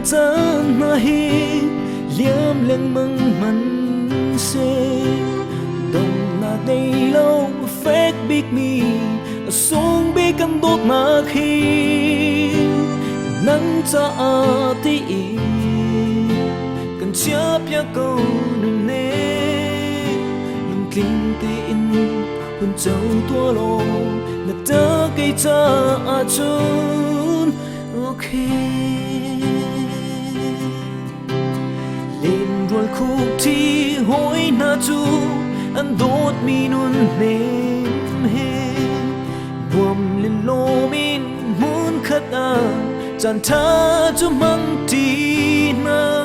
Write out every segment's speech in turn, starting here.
chân na hi liêm leng măng mắn xe đồng na đây lâu phép biết mi xuống biết căn đốt na khi nắng cha ti cần chấp ya câu nương nê nương kinh tin quân châu tua lô là tớ cây cha chun ok lên ruột khúc thi hối na chu anh đốt mi nun nêm he buồm lên lô min muốn khát chẳng tha cho măng tì na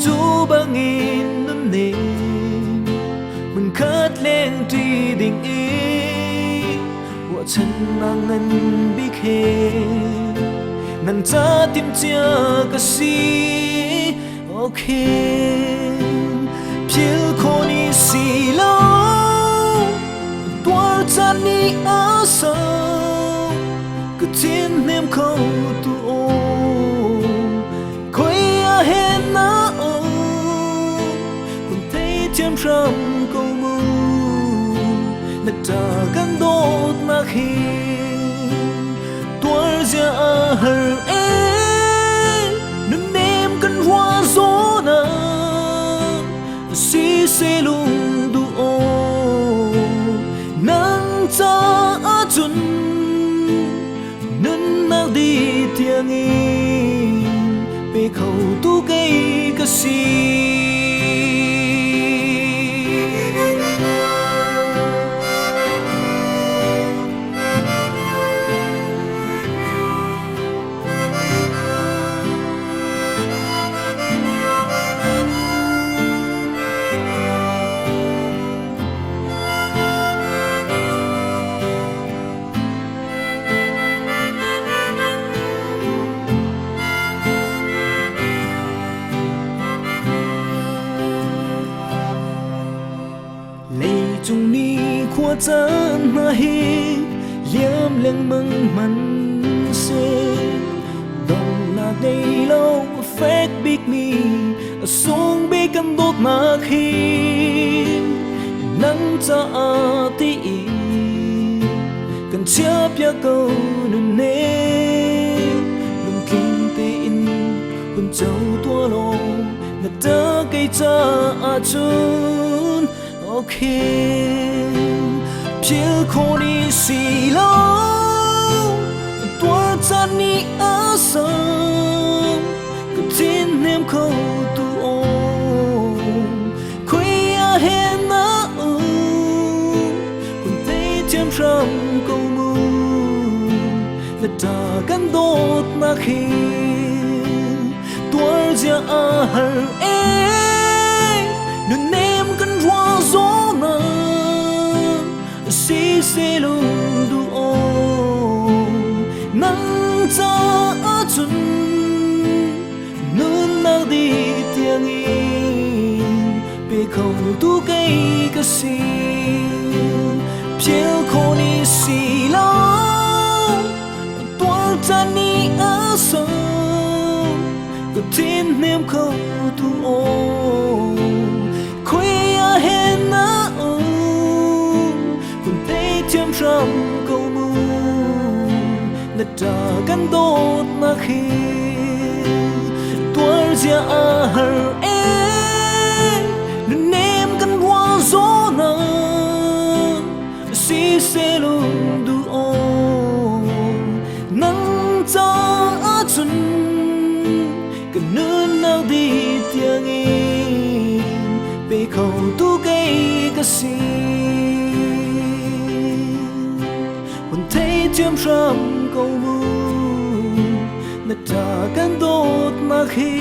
chú băng in nun nêm mình khát lên tri đình ý của chân nàng ngân biết he nàng cha tim chia cái gì ok phiêu khô ni xì lâu tua chân ni áo sầu cứ thiên niệm khâu tu ô khơi hẹn na ô còn thấy chém răm câu mưu nát trả căn đốt na khi tua ra hờ nâng nêm căn hoa gió na si se lung du ô nắng cha chun nâng nao đi tiếng in bê khẩu tu cây cái si chung ni khua chân na hi liêm leng măng mắn xe đồng na đây lâu phép biết mi xuống biết căn đốt na khi nắng cha ti cần chấp ya câu nương nê nương kinh tin quân châu tua lô là tớ cây cha chun ok phiêu khô ni xì lâu tua chân ni áo sầu cứ thiên niệm khâu tu ô khuya hẹn na u còn thấy chém răm câu mưu là trả căn đốt na khi tua ra hờ nương nêm căn hoa gió na si se lung du ô nắng cha chun nun nao đi tiếng in bê khẩu tu cây cái si phiêu khô ni xì lâu tua chân ni áo sầu cứ thiên niệm khâu tu ô khuya hẹn na ô còn thấy chém răm câu mưu nát trả căn đốt na khi tua ra hờ nâng nêm căn hoa gió na si se lung du ô nắng cha chun cần nương nào đi tiếng in bê khẩu tu cây cái si còn thấy chém răm câu mưu nát trả căn đốt na khi